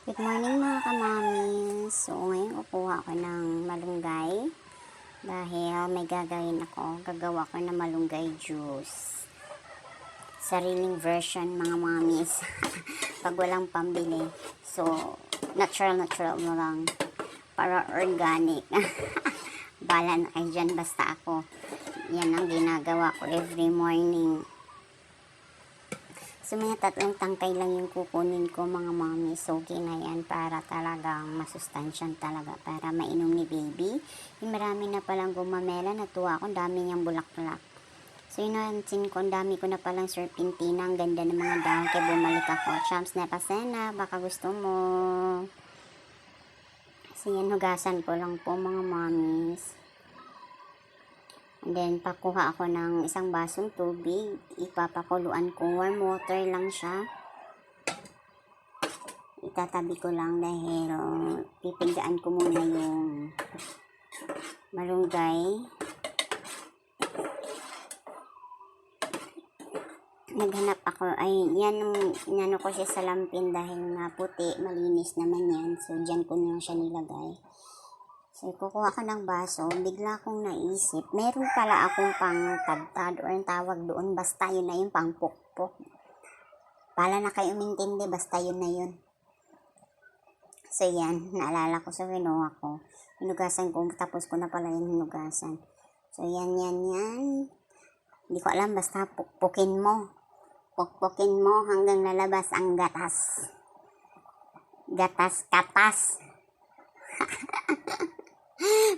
Good morning mga kamamis. So ngayon kukuha ko ng malunggay dahil may gagawin ako. Gagawa ko ng malunggay juice. Sariling version mga mamis. Pag walang pambili. So natural mo lang. Para organic. Bala na kayo dyan basta ako. Yan ang ginagawa ko every morning. So, may tatlong tangkay lang yung kukunin ko mga mami. So, okay na yan para talagang masustansyan talaga. Para mainom ni baby. Yung marami na palang gumamela. Natuwa ako. Dami niyang bulaklak. So, inansin ko. Dami ko na palang serpentina. Ang ganda ng mga dahon. Kaya bumalik ako. Champs na pasena. Baka gusto mo. So, yan. Hugasan ko lang po mga mamis. And then, pakuha ako ng isang basong tubig. Ipapakuluan ko. Warm water lang siya. Itatabi ko lang dahil pipigaan ko muna yung malunggay. Naghanap ako. Ay, yan ang inano ko siya sa lampin dahil nga puti. Malinis naman yan. So, dyan ko na siya nilagay. So, kukuha ka ng baso, bigla akong naisip, meron pala akong pang tadtad or ang tawag doon, basta yun na yung pang pukpok. Pala na kayo umintindi, basta yun na yun. So, yan, naalala ko sa kinuha ko. Hinugasan ko, tapos ko na pala yung hinugasan. So, yan. Hindi ko alam, basta pukpukin mo. Pukpukin mo hanggang lalabas ang gatas. Gatas.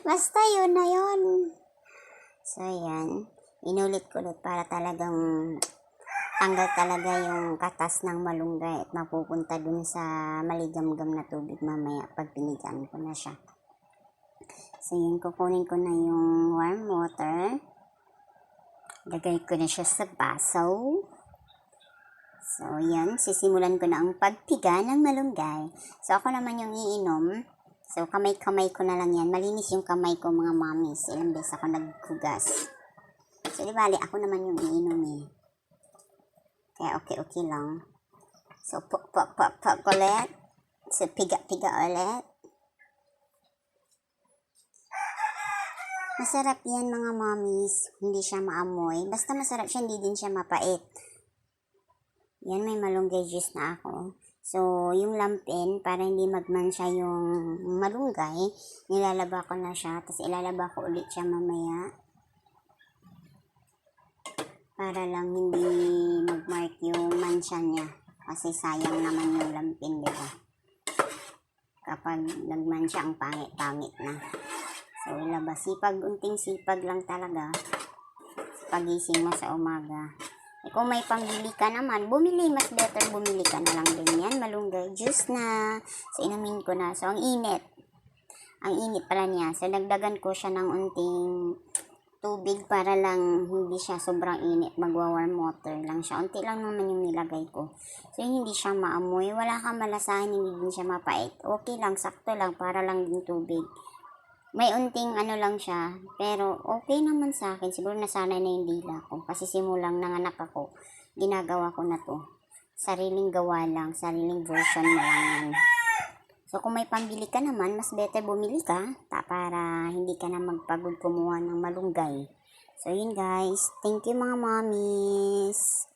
Basta yun na yun. So, yan. Inulit ko ulit para talagang tanggal talaga yung katas ng malunggay at mapupunta dun sa maligamgam na tubig mamaya pag pinigaan ko na siya. So, yun. Kukunin ko na yung warm water. Lagay ko na siya sa baso. So, yan. Sisimulan ko na ang pagpiga ng malunggay. So, ako naman yung iinom. So, kamay-kamay ko na lang yan. Malinis yung kamay ko, mga mamis. Ilang beses ako naghugas. So, di bali, ako naman yung iinom eh. Kaya okay lang. So, pok ulit. So, piga ulit. Masarap yan, mga mamis. Hindi siya maamoy. Basta masarap siya, hindi din siya mapait. Yan, may malunggay juice na ako. So, yung lampin, para hindi magmansya yung malunggay, nilalaba ko na siya. Tapos, ilalaba ko ulit siya mamaya. Para lang hindi magmark yung mansya niya. Kasi sayang naman yung lampin, diba? Kapag nagmansya, ang pangit-pangit na. So, ilaba. Unting sipag lang talaga. Pagising mo sa umaga. Kung may pambili ka naman, mas better bumili ka na lang din yan. Malunggay juice na. So, inumin ko na. So, ang init. Ang init pala niya. So, nagdagan ko siya ng unting tubig para lang hindi siya sobrang init. Magwa-warm water lang siya. Unti lang naman yung nilagay ko. So, hindi siya maamoy. Wala kang malasahan, hindi din siya mapait. Okay lang, sakto lang, para lang din tubig. May unting lang siya, pero okay naman sa akin. Siguro nasanay na yung dila ko. Kasi simulang nanganak ako, ginagawa ko na to. Sariling gawa lang, sariling version na lang yan. So, kung may pambili ka naman, mas better bumili ka, para hindi ka na magpagod kumuha ng malunggay. So, yun guys. Thank you mga mamis.